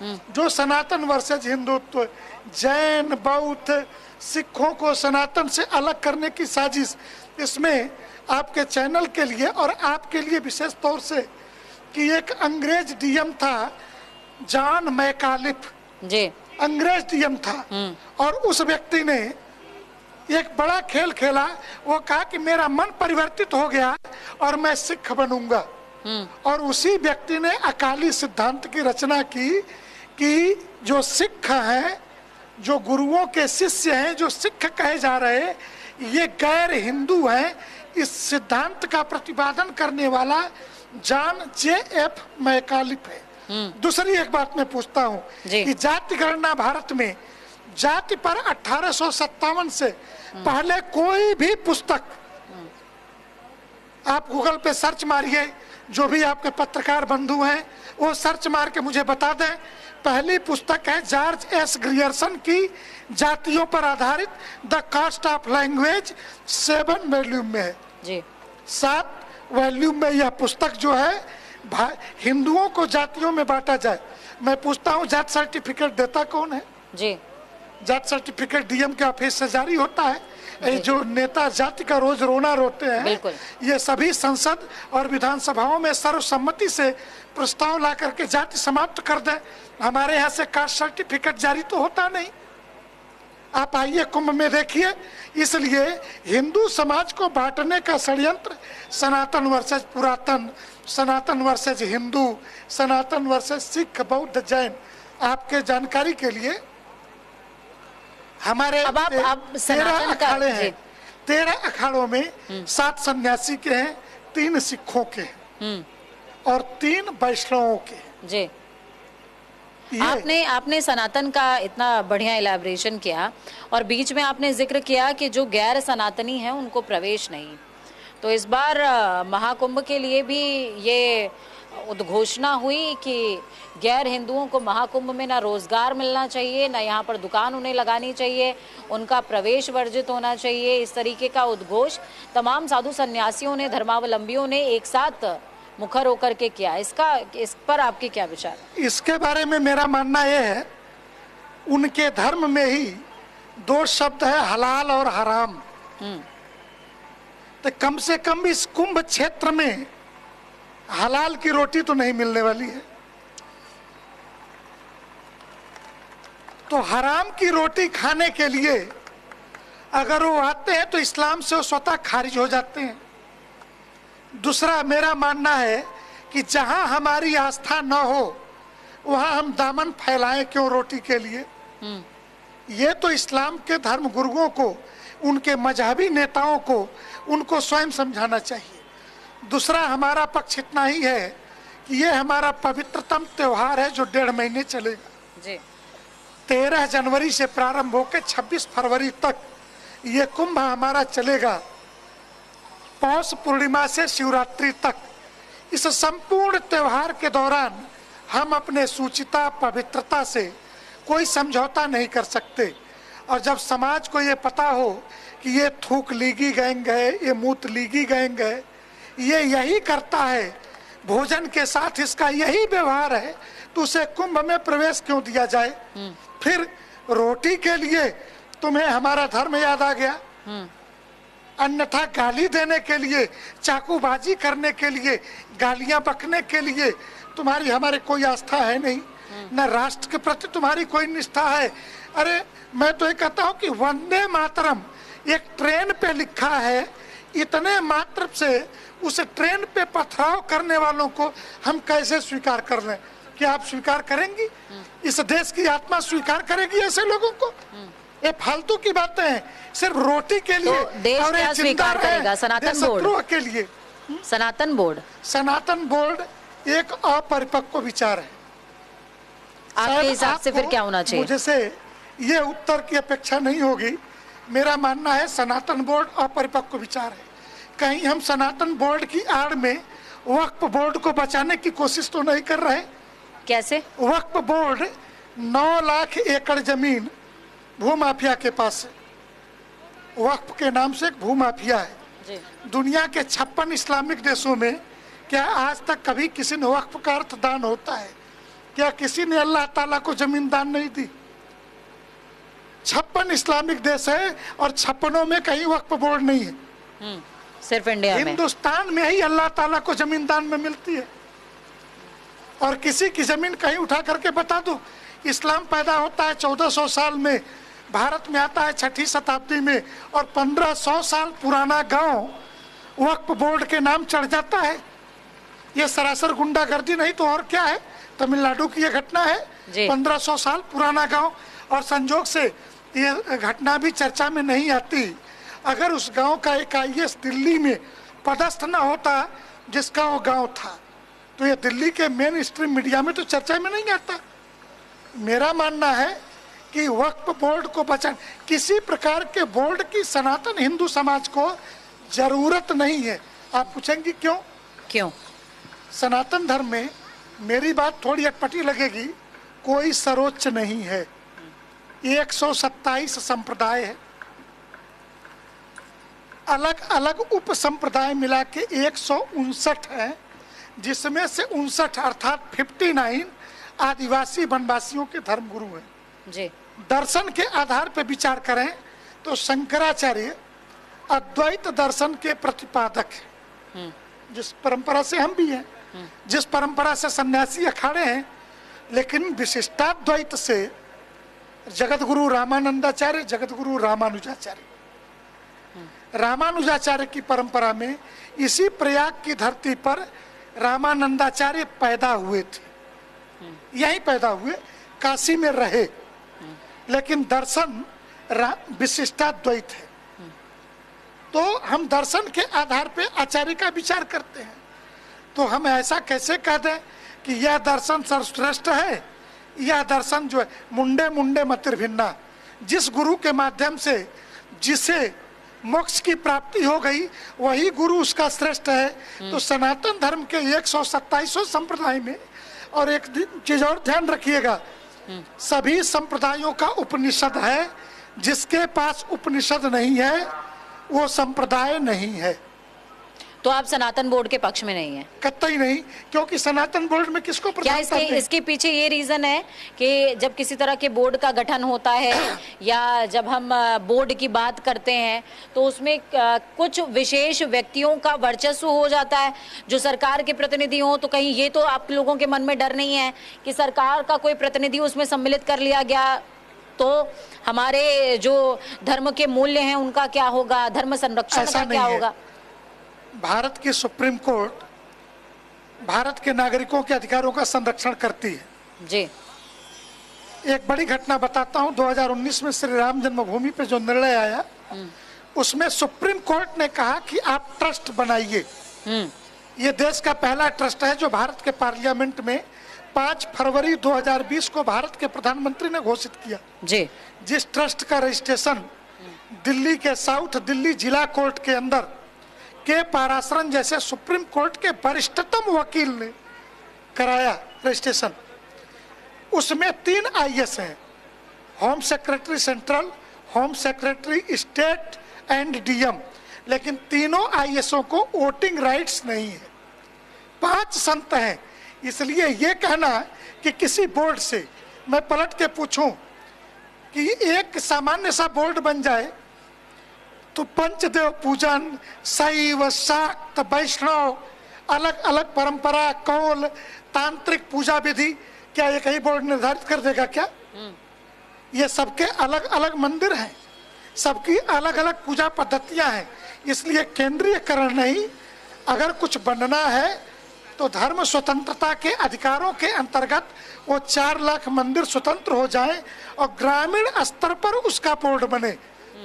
जो सनातन वर्सेज हिंदुत्व, जैन, बौद्ध, सिखों को सनातन से अलग करने की साजिश, इसमें आपके चैनल के लिए और आपके लिए विशेष तौर से कि एक अंग्रेज डीएम था जॉन मैकालिफ जी, अंग्रेज डीएम था, और उस व्यक्ति ने एक बड़ा खेल खेला। वो कहा कि मेरा मन परिवर्तित हो गया और मैं सिख बनूंगा, और उसी व्यक्ति ने अकाली सिद्धांत की रचना की कि जो सिख हैं, जो गुरुओं के शिष्य हैं, जो सिख कहे जा रहे, ये गैर हिंदू हैं। इस सिद्धांत का प्रतिपादन करने वाला जॉन जे.एफ. मैकालिफ है। दूसरी एक बात मैं पूछता हूँ कि जाति गणना भारत में जाति पर 1857 से पहले कोई भी पुस्तक, आप गूगल पे सर्च मारिए, जो भी आपके पत्रकार बंधु हैं वो सर्च मार के मुझे बता दें। पहली पुस्तक है जॉर्ज एस ग्रियर्सन की, जातियों पर आधारित the caste of language, 7 volume में है जी। 7 वॉल्यूम में यह पुस्तक जो है हिंदुओं को जातियों में बांटा जाए। मैं पूछता हूँ जात सर्टिफिकेट देता कौन है जी? जात सर्टिफिकेट डीएम के ऑफिस से जारी होता है। ये जो नेता जाति का रोज रोना रोते हैं, ये सभी संसद और विधानसभाओं में सर्वसम्मति से प्रस्ताव ला करके जाति समाप्त कर दें। हमारे यहाँ से कास्ट सर्टिफिकेट जारी तो होता नहीं। आप आइए कुंभ में देखिए। इसलिए हिंदू समाज को बांटने का षड्यंत्र सनातन वर्सेज पुरातन, सनातन वर्सेज हिंदू, सनातन वर्सेज सिख, बौद्ध, जैन। आपके जानकारी के लिए हमारे अब आप 13 अखाड़े हैं। 13 अखाड़ों में 7 सन्यासी के हैं, 3 सिखों के हैं और 3 वैष्णवों के जी। आपने सनातन का इतना बढ़िया इलैबोरेशन किया और बीच में आपने जिक्र किया कि जो गैर सनातनी हैं उनको प्रवेश नहीं। तो इस बार महाकुंभ के लिए भी ये उद्घोषणा हुई कि गैर हिंदुओं को महाकुंभ में ना रोजगार मिलना चाहिए, ना यहाँ पर दुकान उन्हें लगानी चाहिए, उनका प्रवेश वर्जित होना चाहिए। इस तरीके का उद्घोष तमाम साधु सन्यासियों ने, धर्मावलंबियों ने एक साथ मुखर होकर के किया। इस पर आपके क्या विचार? इसके बारे में मेरा मानना यह है, उनके धर्म में ही 2 शब्द है, हलाल और हराम। तो कम से कम इस कुंभ क्षेत्र में हलाल की रोटी तो नहीं मिलने वाली है, तो हराम की रोटी खाने के लिए अगर वो आते हैं तो इस्लाम से वो स्वतः खारिज हो जाते हैं। दूसरा मेरा मानना है कि जहां हमारी आस्था न हो वहां हम दामन फैलाएं क्यों रोटी के लिए। ये तो इस्लाम के धर्म गुरुओं को, उनके मजहबी नेताओं को, उनको स्वयं समझाना चाहिए। दूसरा हमारा पक्ष इतना ही है कि ये हमारा पवित्रतम त्योहार है जो 1.5 महीने चलेगा जी। 13 जनवरी से प्रारंभ होकर 26 फरवरी तक ये कुंभ हमारा चलेगा, पौष पूर्णिमा से शिवरात्रि तक। इस संपूर्ण त्योहार के दौरान हम अपने सुचिता, पवित्रता से कोई समझौता नहीं कर सकते। और जब समाज को ये पता हो कि ये थूक लीगी गैंग है, ये मूत लीगी गैंग है, ये यही करता है, भोजन के साथ इसका यही व्यवहार है, तो उसे कुंभ में प्रवेश क्यों दिया जाए। फिर रोटी के लिए तुम्हें हमारा धर्म याद आ गया, अन्यथा गाली देने के लिए, चाकूबाजी करने के लिए, गालियां बकने के लिए तुम्हारी हमारे कोई आस्था है नहीं, न राष्ट्र के प्रति तुम्हारी कोई निष्ठा है। अरे मैं तो ये कहता हूँ कि वंदे मातरम एक ट्रेन पे लिखा है, इतने मात्र से उस ट्रेन पे पथराव करने वालों को हम कैसे स्वीकार कर लें? क्या आप स्वीकार करेंगी? इस देश की आत्मा स्वीकार करेगी ऐसे लोगों को? ये फालतू की बातें हैं, सिर्फ रोटी के लिए। तो देश और क्या स्वीकार करेगा? सनातन बोर्ड के लिए। सनातन बोर्ड एक अपरिपक्व विचार है। आपके हिसाब से फिर क्या होना चाहिए? मुझे से ये उत्तर की अपेक्षा नहीं होगी। मेरा मानना है सनातन बोर्ड अपरिपक्व विचार है। कहीं हम सनातन बोर्ड की आड़ में वक्फ बोर्ड को बचाने की कोशिश तो नहीं कर रहे? कैसे? वक्फ बोर्ड 9 लाख एकड़ जमीन भूमाफिया के पास है। वक्फ के नाम से एक भूमाफिया है जी। दुनिया के 56 इस्लामिक देशों में क्या आज तक कभी किसी ने वक्फ का अर्थ दान होता है? क्या किसी ने अल्लाह ताला को जमीन दान नहीं दी? 56 इस्लामिक देश है और 56 में कहीं वक्फ बोर्ड नहीं है। सिर्फ इंडिया में, हिंदुस्तान में ही अल्लाह ताला को जमीन दान में मिलती है। और किसी की जमीन कहीं उठा करके बता दो। इस्लाम पैदा होता है 1400 साल में, भारत में आता है 6ठी शताब्दी में, और 1500 साल पुराना गांव वक्फ बोर्ड के नाम चढ़ जाता है। ये सरासर गुंडागर्दी नहीं तो और क्या है? तमिलनाडु की ये घटना है, 1500 साल पुराना गांव, और संजोग से ये घटना भी चर्चा में नहीं आती। अगर उस गांव का एक IAS दिल्ली में पदस्थ न होता जिसका वो गांव था, तो ये दिल्ली के मेन स्ट्रीम मीडिया में तो चर्चा में नहीं आता। मेरा मानना है कि वक्फ बोर्ड को बचाना, किसी प्रकार के बोर्ड की सनातन हिंदू समाज को जरूरत नहीं है। आप पूछेंगी क्यों? क्यों? सनातन धर्म में, मेरी बात थोड़ी अटपटी लगेगी, कोई सर्वोच्च नहीं है। 127 संप्रदाय है, अलग अलग उप संप्रदाय मिला के 159 है, जिसमें से 59 अर्थात 59 आदिवासी वनवासियों के धर्मगुरु हैं जी। दर्शन के आधार पर विचार करें तो शंकराचार्य अद्वैत दर्शन के प्रतिपादक हैं, जिस परंपरा से हम भी हैं, जिस परंपरा से सन्यासी अखाड़े हैं, लेकिन विशिष्टाद्वैत से जगतगुरु रामानंदाचार्य, जगतगुरु रामानुजाचार्य, रामानुजाचार्य की परंपरा में इसी प्रयाग की धरती पर रामानंदाचार्य पैदा हुए थे, यहीं पैदा हुए, काशी में रहे, लेकिन दर्शन विशिष्टाद्वैत है। तो हम दर्शन के आधार पे आचार्य का विचार करते हैं। तो हम ऐसा कैसे कह दें कि यह दर्शन सर्वश्रेष्ठ है, यह दर्शन जो है मुंडे मुंडे मतिर्भिन्ना, जिस गुरु के माध्यम से जिसे मोक्ष की प्राप्ति हो गई वही गुरु उसका श्रेष्ठ है। तो सनातन धर्म के 127 संप्रदाय में, और एक चीज और ध्यान रखिएगा, सभी संप्रदायों का उपनिषद है, जिसके पास उपनिषद नहीं है वो संप्रदाय नहीं है। तो आप सनातन बोर्ड के पक्ष में नहीं है? कतई नहीं, क्योंकि सनातन बोर्ड में किसको क्या इसके पीछे ये रीजन है कि जब किसी तरह के बोर्ड का गठन होता है या जब हम बोर्ड की बात करते हैं तो उसमें कुछ विशेष व्यक्तियों का वर्चस्व हो जाता है जो सरकार के प्रतिनिधि हो, तो कहीं ये तो आप लोगों के मन में डर नहीं है कि सरकार का कोई प्रतिनिधि उसमें सम्मिलित कर लिया गया तो हमारे जो धर्म के मूल्य हैं उनका क्या होगा, धर्म संरक्षण का क्या होगा? भारत की सुप्रीम कोर्ट भारत के नागरिकों के अधिकारों का संरक्षण करती है जी। एक बड़ी घटना बताता हूं, 2019 में श्री राम जन्मभूमि पे जो निर्णय आया उसमें सुप्रीम कोर्ट ने कहा कि आप ट्रस्ट बनाइए। ये देश का पहला ट्रस्ट है जो भारत के पार्लियामेंट में 5 फरवरी 2020 को भारत के प्रधानमंत्री ने घोषित किया जी। जिस ट्रस्ट का रजिस्ट्रेशन दिल्ली के साउथ दिल्ली जिला कोर्ट के अंदर के पाराशरन जैसे सुप्रीम कोर्ट के वरिष्ठतम वकील ने कराया रजिस्ट्रेशन, उसमें 3 IAS हैं, home secretary central, home secretary state and DM, लेकिन तीनों IASों को वोटिंग राइट्स नहीं है। 5 संत हैं, इसलिए ये कहना कि किसी बोर्ड से मैं पलट के पूछूं कि एक सामान्य सा बोर्ड बन जाए तो पंचदेव पूजन, शैव, शाक्त, वैष्णव, अलग अलग परंपरा, कौल, तांत्रिक पूजा विधि, क्या एक ही बोर्ड निर्धारित कर देगा क्या? ये सबके अलग अलग मंदिर हैं, सबकी अलग अलग पूजा पद्धतियां हैं, इसलिए केंद्रीयकरण नहीं। अगर कुछ बनना है तो धर्म स्वतंत्रता के अधिकारों के अंतर्गत वो 4 लाख मंदिर स्वतंत्र हो जाएं और ग्रामीण स्तर पर उसका बोर्ड बने।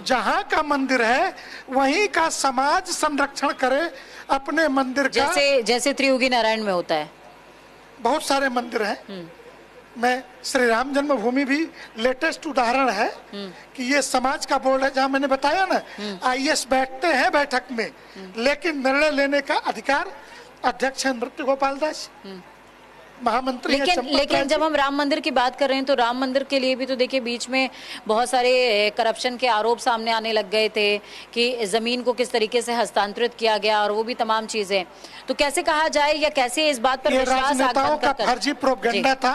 जहाँ का मंदिर है वहीं का समाज संरक्षण करे अपने मंदिर का, जैसे त्रियुगी नारायण में होता है। बहुत सारे मंदिर हैं, मैं श्री राम जन्मभूमि भी लेटेस्ट उदाहरण है कि ये समाज का बोर्ड है, जहाँ मैंने बताया ना IAS बैठते हैं बैठक में, लेकिन निर्णय लेने का अधिकार अध्यक्ष है नृत्य गोपाल दास, महामंत्री। लेकिन जब हम राम मंदिर की बात कर रहे हैं तो राम मंदिर के लिए भी तो देखिए बीच में बहुत सारे करप्शन के आरोप सामने आने लग गए थे कि जमीन को किस तरीके से हस्तांतरित किया गया और वो भी तमाम चीजें। तो कैसे कहा जाए या कैसे इस बात पर विश्वास राजनेताओं का फर्जी प्रोपेगेंडा था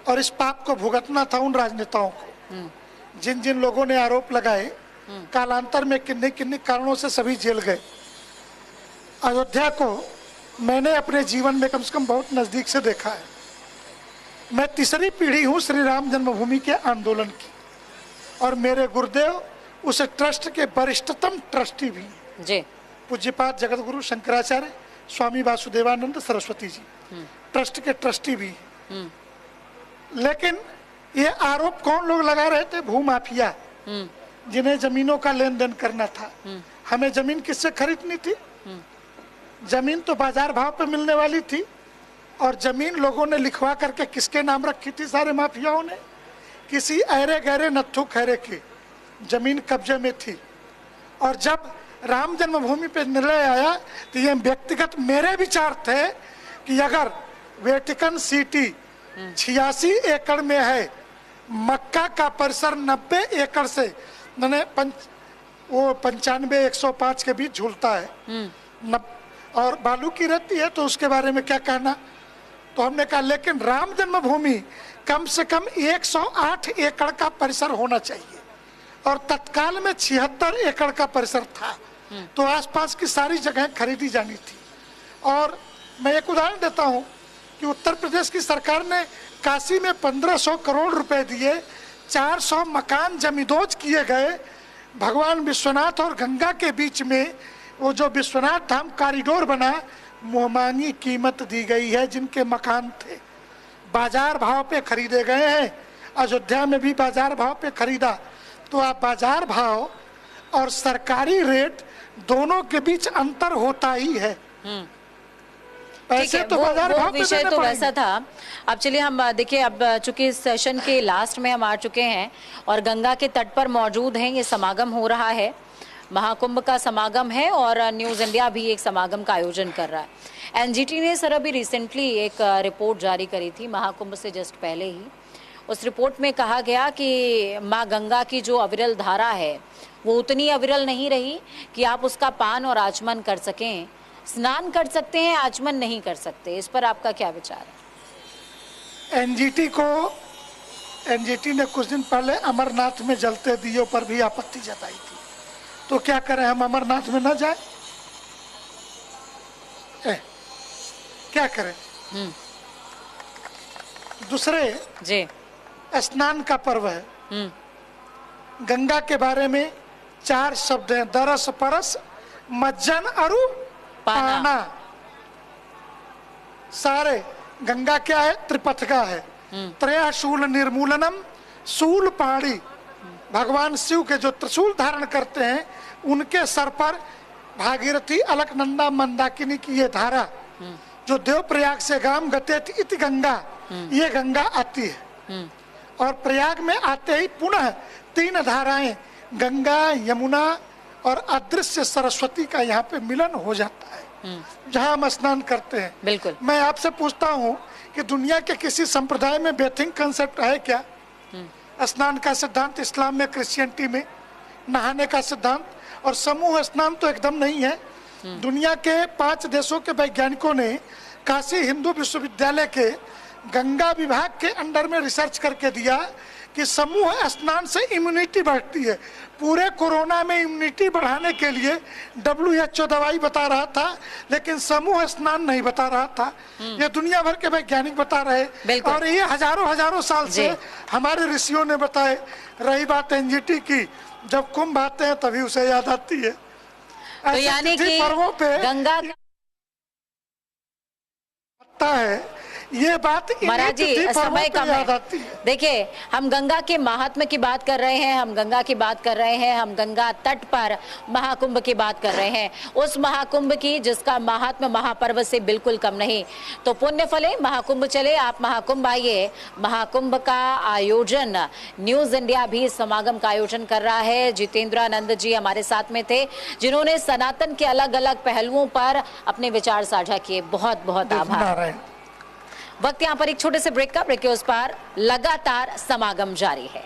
और इस पाप को भुगतना था उन राजनेताओं को जिन जिन लोगों ने आरोप लगाए। कालांतर में किन्हीं किन्हीं कारणों से सभी जेल गए। अयोध्या को मैंने अपने जीवन में कम से कम बहुत नजदीक से देखा है। मैं तीसरी पीढ़ी हूँ श्री राम जन्मभूमि के आंदोलन की, और मेरे गुरुदेव उस ट्रस्ट के वरिष्ठतम ट्रस्टी भी जी, पूज्यपाद जगत गुरु शंकराचार्य स्वामी वासुदेवानंद सरस्वती जी ट्रस्ट के ट्रस्टी भी। लेकिन ये आरोप कौन लोग लगा रहे थे? भूमाफिया, जिन्हें जमीनों का लेन देन करना था। हमें जमीन किससे खरीदनी थी? जमीन तो बाजार भाव पे मिलने वाली थी, और जमीन लोगों ने लिखवा करके किसके नाम रखी थी? सारे माफियाओं ने। किसी अरे गहरे नत्थु खैरे की जमीन कब्जे में थी। और जब राम जन्मभूमि पे निर्णय आया तो ये व्यक्तिगत मेरे विचार थे कि अगर वेटिकन सिटी 86 एकड़ में है, मक्का का परिसर 90 एकड़ से मैंने वो 95 105 के बीच झूलता है और बालू की रहती है, तो उसके बारे में क्या कहना? तो हमने कहा लेकिन राम जन्मभूमि कम से कम 108 एकड़ का परिसर होना चाहिए, और तत्काल में 76 एकड़ का परिसर था। तो आसपास की सारी जगह खरीदी जानी थी। और मैं एक उदाहरण देता हूं कि उत्तर प्रदेश की सरकार ने काशी में 1500 करोड़ रुपए दिए, 400 मकान जमींदोज किए गए। भगवान विश्वनाथ और गंगा के बीच में वो जो विश्वनाथ धाम कॉरिडोर बना, मुहमांगी कीमत दी गई है। जिनके मकान थे बाजार भाव पे खरीदे गए हैं। अयोध्या में भी बाजार भाव पे खरीदा। तो आप बाजार भाव और सरकारी रेट दोनों के बीच अंतर होता ही है। पैसे तो बाजार भाव पे विषय देने तो पड़ेंगे। वैसा था। अब चलिए हम देखिए, अब चूंकि इस सेशन के लास्ट में हम आ चुके हैं और गंगा के तट पर मौजूद हैं, ये समागम हो रहा है, महाकुंभ का समागम है, और न्यूज़ इंडिया भी एक समागम का आयोजन कर रहा है। एनजीटी ने सर अभी रिसेंटली एक रिपोर्ट जारी करी थी महाकुंभ से जस्ट पहले ही। उस रिपोर्ट में कहा गया कि माँ गंगा की जो अविरल धारा है वो उतनी अविरल नहीं रही कि आप उसका पान और आचमन कर सकें। स्नान कर सकते हैं, आचमन नहीं कर सकते। इस पर आपका क्या विचार है? एनजीटी ने कुछ दिन पहले अमरनाथ में जलते दियों पर भी आपत्ति जताई थी। तो क्या करें, हम अमरनाथ में न जाए? क्या करें? दूसरे जी, स्नान का पर्व है। गंगा के बारे में 4 शब्द हैं, दरस परस मज्जन अरु पाना। सारे गंगा क्या है? त्रिपथगा है। त्रया शूल निर्मूलनम शूल पाणी। भगवान शिव के जो त्रिशूल धारण करते हैं उनके सर पर भागीरथी अलकनंदा मंदाकिनी की ये धारा जो देवप्रयाग से गाम गतेत इति गंगा, ये गंगा आती है। और प्रयाग में आते ही पुनः 3 धाराएं गंगा, यमुना और अदृश्य सरस्वती का यहाँ पे मिलन हो जाता है, जहाँ हम स्नान करते हैं। बिल्कुल। मैं आपसे पूछता हूँ कि दुनिया के किसी संप्रदाय में बेथिंग कंसेप्ट है क्या? स्नान का सिद्धांत इस्लाम में, क्रिश्चियनिटी में नहाने का सिद्धांत और समूह स्नान तो एकदम नहीं है। दुनिया के 5 देशों के वैज्ञानिकों ने काशी हिंदू विश्वविद्यालय के गंगा विभाग के अंडर में रिसर्च करके दिया कि समूह स्नान से इम्यूनिटी बढ़ती है। पूरे कोरोना में इम्यूनिटी बढ़ाने के लिए WHO दवाई बता रहा था, लेकिन समूह स्नान नहीं बता रहा था। ये दुनिया भर के वैज्ञानिक बता रहे, और ये हजारों साल से हमारे ऋषियों ने बताए। रही बात एनजीटी की, जब कुंभ आते हैं तभी उसे याद आती है। तो यानी कि पर्वों पे गंगा है ये बात महाराज जी समय कम है। देखिए, हम गंगा के महात्म्य की बात कर रहे हैं, हम गंगा की बात कर रहे हैं, हम गंगा तट पर महाकुंभ की बात कर रहे हैं, उस महाकुंभ की जिसका महात्म्य महापर्व से बिल्कुल कम नहीं। तो पुण्य फले महाकुंभ चले, आप महाकुंभ आइए। महाकुंभ का आयोजन न्यूज इंडिया भी इस समागम का आयोजन कर रहा है। जितेंद्रानंद जी हमारे साथ में थे, जिन्होंने सनातन के अलग अलग पहलुओं पर अपने विचार साझा किए। बहुत बहुत आभार। वक्त यहाँ पर एक छोटे से ब्रेक का, ब्रेक के उस पार लगातार समागम जारी है।